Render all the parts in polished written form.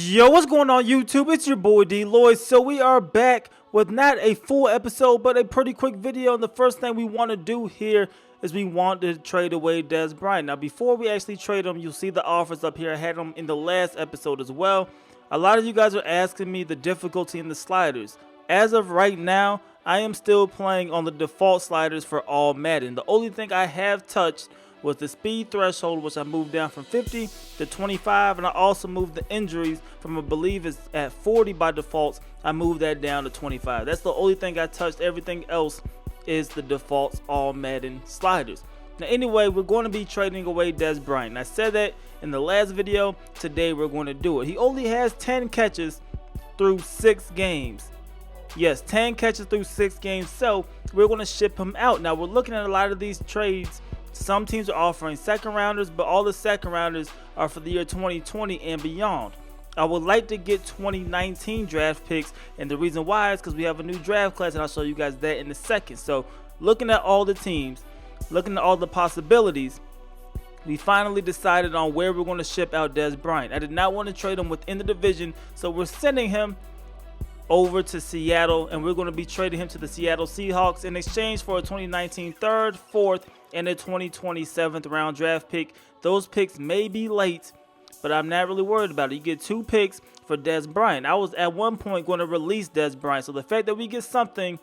Yo, what's going on YouTube? It's your boy DLloyd. So we are back with not a full episode, but a pretty quick video. And the first thing we want to do here is we want to trade away Devon White. Now, before we actually trade him, you'll see the offers up here. I had them in the last episode as well. A lot of you guys are asking me the difficulty in the sliders. As of right now, I am still playing on the default sliders for all Madden. The only thing I have touched was the speed threshold, which I moved down from 50 to 25, and I also moved the injuries from, I believe it's at 40 by default. I moved that down to 25. That's the only thing I touched. Everything else is the defaults all Madden sliders. Now anyway, we're going to be trading away Devon Bryant. I said that in the last video. Today we're going to do it. He only has 10 catches through 6 games. Yes, 10 catches through 6 games, so we're going to ship him out. Now we're looking at a lot of these trades. Some teams are offering second rounders, but all the second rounders are for the year 2020 and beyond. I would like to get 2019 draft picks, and the reason why is because we have a new draft class, and I'll show you guys that in a second. So looking at all the teams, looking at all the possibilities, we finally decided on where we're going to ship out Devon Bryant. I did not want to trade him within the division, so we're sending him over to Seattle, and we're going to be trading him to the Seattle Seahawks in exchange for a 2019 third, fourth, and a 2020 7th round draft pick. Those picks may be late, but I'm not really worried about it. You get 2 picks for Devon Bryant. I was at one point going to release Devon Bryant, so the fact that we get something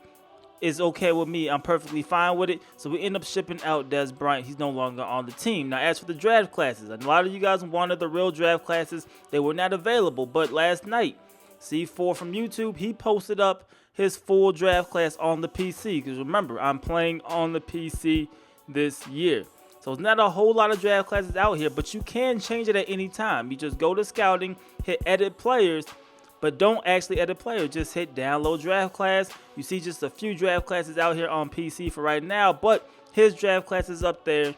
is okay with me. I'm perfectly fine with it. So we end up shipping out Devon Bryant. He's no longer on the team. Now, as for the draft classes, a lot of you guys wanted the real draft classes. They were not available, but last night, C4 from YouTube, he posted up his full draft class on the PC. Because remember, I'm playing on the PC this year. So it's not a whole lot of draft classes out here, but you can change it at any time. You just go to scouting, hit edit players, but don't actually edit players. Just hit download draft class. You see just a few draft classes out here on PC for right now, but his draft class is up there,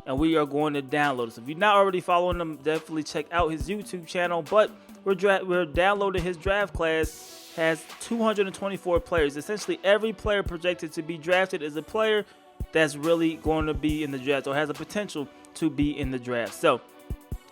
and we are going to download it. So if you're not already following him, definitely check out his YouTube channel. But we're downloading his draft class. Has 224 players. Essentially, every player projected to be drafted is a player that's really going to be in the draft or has a potential to be in the draft. So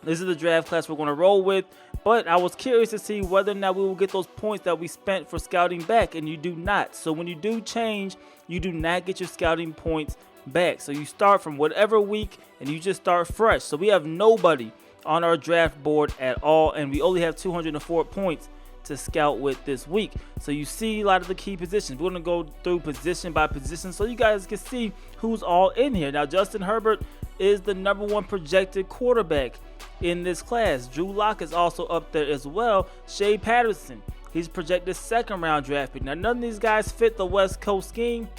this is the draft class we're going to roll with. But I was curious to see whether or not we will get those points that we spent for scouting back, and you do not. So when you do change, you do not get your scouting points back. So you start from whatever week and you just start fresh. So we have nobody on our draft board at all, and we only have 204 points to scout with this week. So you see a lot of the key positions. We're going to go through position by position so you guys can see who's all in here. Now, Justin Herbert is the #1 projected quarterback in this class. Drew Lock is also up there as well. Shea Patterson, he's projected 2nd round draft pick. Now, none of these guys fit the West Coast scheme,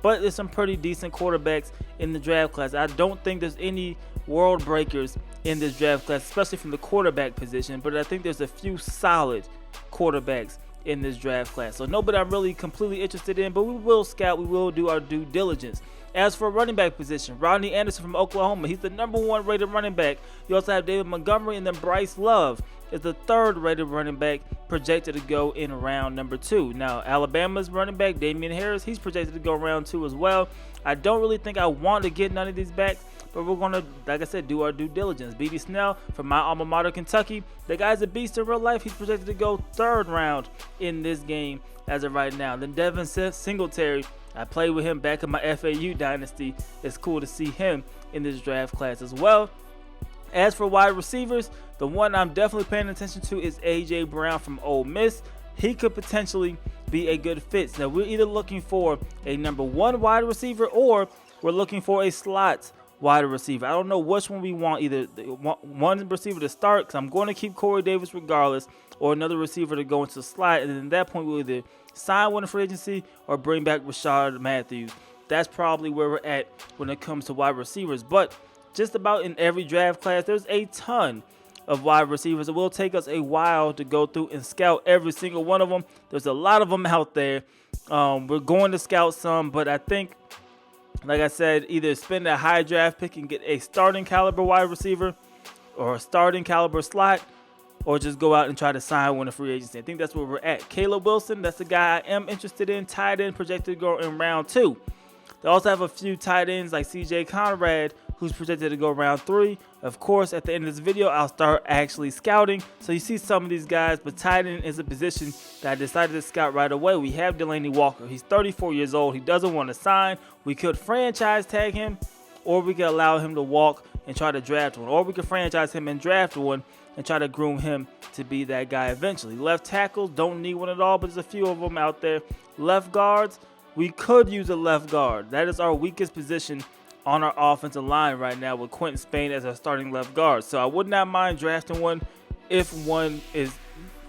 but there's some pretty decent quarterbacks in the draft class. I don't think there's any world breakers in this draft class, especially from the quarterback position, but I think there's a few solid quarterbacks in this draft class. So nobody I'm really completely interested in, but we will scout, we will do our due diligence. As for running back position, Rodney Anderson from Oklahoma, he's the #1 rated running back. You also have David Montgomery, and then Bryce Love is the 3rd rated running back, projected to go in round #2. Now, Alabama's running back, Damian Harris, he's projected to go round 2 as well. I don't really think I want to get none of these backs, but we're going to, like I said, do our due diligence. B.D. Snell from my alma mater, Kentucky. The guy's a beast in real life. He's projected to go 3rd round in this game as of right now. Then Devin Singletary, I played with him back in my FAU dynasty. It's cool to see him in this draft class as well. As for wide receivers, the one I'm definitely paying attention to is A.J. Brown from Ole Miss. He could potentially be a good fit. Now, we're either looking for a #1 wide receiver or we're looking for a slot wide receiver. I don't know which one we want, either one receiver to start, because I'm going to keep Corey Davis regardless, or another receiver to go into the slot, and then at that point we'll either sign one in free agency or bring back Rashard Matthews. That's probably where we're at when it comes to wide receivers. But just about in every draft class, there's a ton of wide receivers. It will take us a while to go through and scout every single one of them. There's a lot of them out there. We're going to scout some, but I think, like I said, either spend a high draft pick and get a starting caliber wide receiver or a starting caliber slot, or just go out and try to sign one in free agency. I think that's where we're at. Caleb Wilson, that's the guy I am interested in. Tight end projected to go in round 2. They also have a few tight ends like C.J. Conrad, who's who's projected to go round 3. Of course, at the end of this video, I'll start actually scouting. So you see some of these guys, but tight end is a position that I decided to scout right away. We have Delanie Walker. He's 34 years old. He doesn't want to sign. We could franchise tag him, or we could allow him to walk and try to draft one. Or we could franchise him and draft one and try to groom him to be that guy eventually. Left tackles, don't need one at all, but there's a few of them out there. Left guards, we could use a left guard. That is our weakest position on our offensive line right now, with Quentin Spain as our starting left guard. So I would not mind drafting one if one is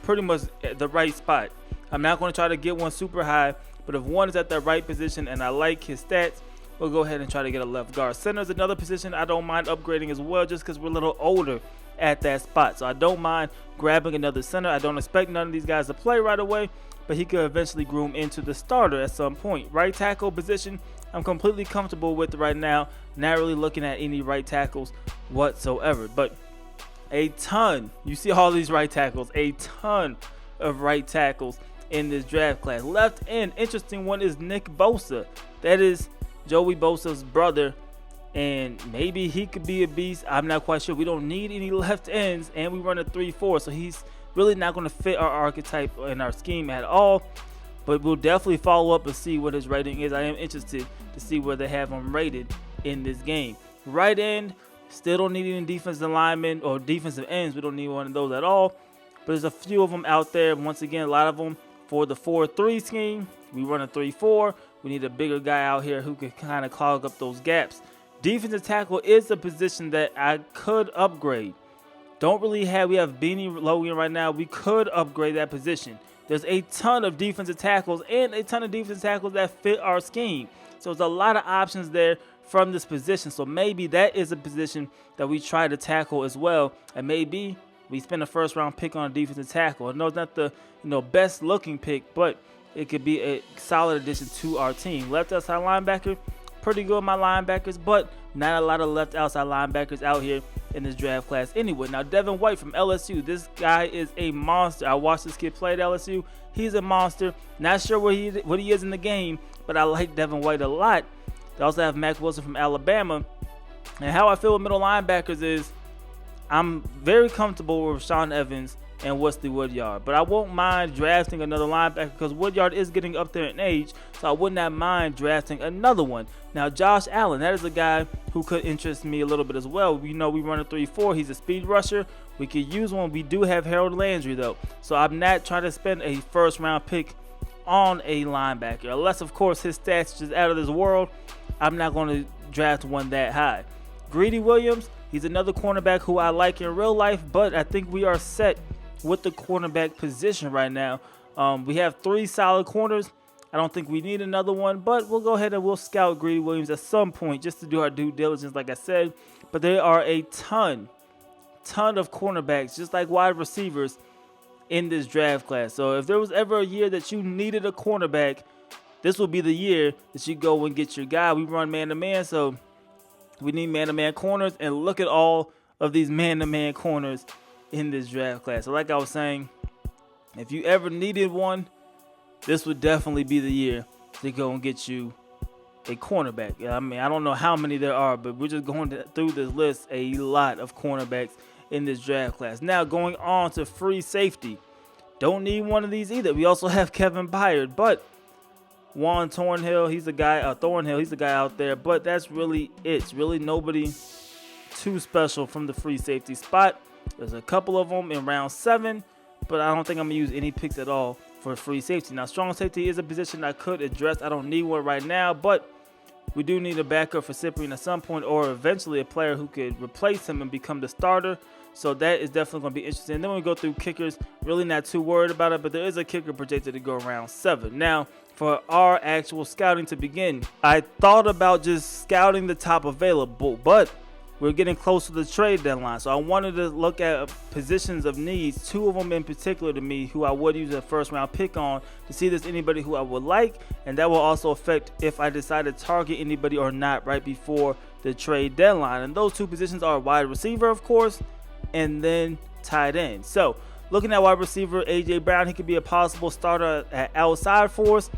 pretty much at the right spot. I'm not going to try to get one super high, but if one is at the right position and I like his stats, we'll go ahead and try to get a left guard. Center is another position I don't mind upgrading as well, just because we're a little older at that spot. So I don't mind grabbing another center. I don't expect none of these guys to play right away, but he could eventually groom into the starter at some point. Right tackle position, I'm completely comfortable with right now. Not really looking at any right tackles whatsoever, but a ton. You see all these right tackles, a ton of right tackles in this draft class. Left end, interesting one is Nick Bosa. That is Joey Bosa's brother, and maybe he could be a beast. I'm not quite sure. We don't need any left ends, and we run a 3-4, so he's really not going to fit our archetype and our scheme at all. But we'll definitely follow up and see what his rating is. I am interested to see where they have him rated in this game. Right end, still don't need any defensive linemen or defensive ends. We don't need one of those at all. But there's a few of them out there. Once again, a lot of them for the 4-3 scheme. We run a 3-4. We need a bigger guy out here who can kind of clog up those gaps. Defensive tackle is a position that I could upgrade. We have Beanie Logan right now. We could upgrade that position. There's a ton of defensive tackles and a ton of defensive tackles that fit our scheme. So there's a lot of options there from this position. So maybe that is a position that we try to tackle as well. And maybe we spend a first-round pick on a defensive tackle. I know it's not the best-looking pick, but it could be a solid addition to our team. Left outside linebacker, pretty good with my linebackers, but not a lot of left outside linebackers out here in this draft class anyway. Now, Devon White from LSU. This guy is a monster. I watched this kid play at LSU. He's a monster. Not sure what he is in the game, but I like Devon White a lot. They also have Mack Wilson from Alabama. And how I feel with middle linebackers is I'm very comfortable with Sean Evans and Wesley Woodyard, but I won't mind drafting another linebacker because Woodyard is getting up there in age, so I would not mind drafting another one. Now, Josh Allen, that is a guy who could interest me a little bit as well. We know we run a 3-4. He's a speed rusher. We could use one. We do have Harold Landry, though, so I'm not trying to spend a first-round pick on a linebacker. Unless, of course, his stats are just out of this world, I'm not going to draft one that high. Greedy Williams, he's another cornerback who I like in real life, but I think we are set with the cornerback position right now. We have 3 solid corners. I don't think we need another one, but we'll go ahead and we'll scout Greedy Williams at some point just to do our due diligence, like I said. But there are a ton of cornerbacks, just like wide receivers, in this draft class. So if there was ever a year that you needed a cornerback, this will be the year that you go and get your guy. We run man-to-man, so we need man-to-man corners, and look at all of these man-to-man corners in this draft class. So like I was saying, if you ever needed one, this would definitely be the year to go and get you a cornerback. I mean, I don't know how many there are, but we're just going through this list, a lot of cornerbacks in this draft class. Now, going on to free safety. Don't need one of these either. We also have Kevin Byard, but Juan Thornhill, he's a guy out there, but that's really it. It's really nobody too special from the free safety spot. There's a couple of them in round 7, but I don't think I'm going to use any picks at all for free safety. Now, strong safety is a position I could address. I don't need one right now, but we do need a backup for Cyprien at some point, or eventually a player who could replace him and become the starter. So that is definitely going to be interesting. And then we go through kickers. Really not too worried about it, but there is a kicker projected to go around 7. Now, for our actual scouting to begin, I thought about just scouting the top available, but we're getting close to the trade deadline. So I wanted to look at positions of needs, 2 of them in particular to me, who I would use a first-round pick on to see if there's anybody who I would like, and that will also affect if I decide to target anybody or not right before the trade deadline. And those 2 positions are wide receiver, of course, and then tight end. So looking at wide receiver, A.J. Brown, he could be a possible starter at outside for us.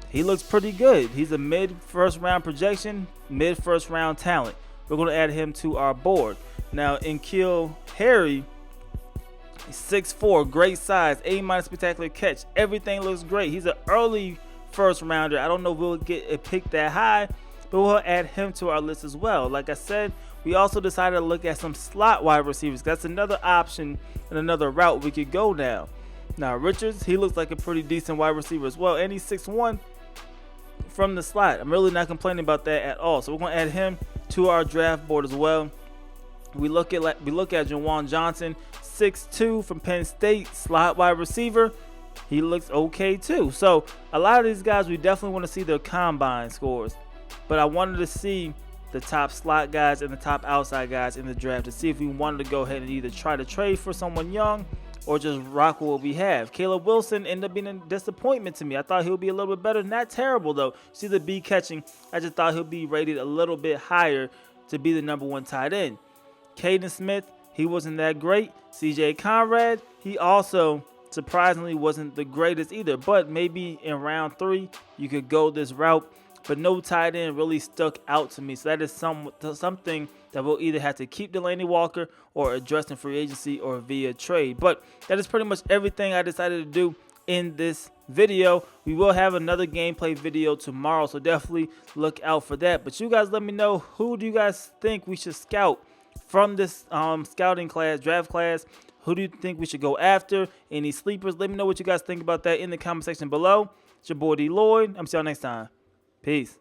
He looks pretty good. He's a mid-first round projection, mid-first round talent. we're going to add him to our board. Now, in Kill Harry, 6'4", great size, A- spectacular catch. Everything looks great. He's an early first rounder. I don't know if we'll get a pick that high, but we'll add him to our list as well. Like I said, we also decided to look at some slot wide receivers. That's another option and another route we could go down. Now, Richards, he looks like a pretty decent wide receiver as well, and he's 6'1" from the slot. I'm really not complaining about that at all. So we're going to add him to our draft board as well. We look at Jawan Johnson, 6'2" from Penn State, slot wide receiver. He looks okay too. So a lot of these guys, we definitely want to see their combine scores, but I wanted to see the top slot guys and the top outside guys in the draft to see if we wanted to go ahead and either try to trade for someone young or just rock with what we have. Caleb Wilson ended up being a disappointment to me. I thought he would be a little bit better. Not terrible though. See the B catching. I just thought he'll be rated a little bit higher to be the #1 tight end. Caden Smith, he wasn't that great. CJ Conrad, he also surprisingly wasn't the greatest either, but maybe in round 3 you could go this route, but no tight end really stuck out to me. So that is something that we'll either have to keep Delanie Walker or address in free agency or via trade. But that is pretty much everything I decided to do in this video. We will have another gameplay video tomorrow, so definitely look out for that. But you guys let me know, who do you guys think we should scout from this scouting class, draft class? Who do you think we should go after? Any sleepers? Let me know what you guys think about that in the comment section below. It's your boy D Lloyd. I'm see y'all next time. Peace.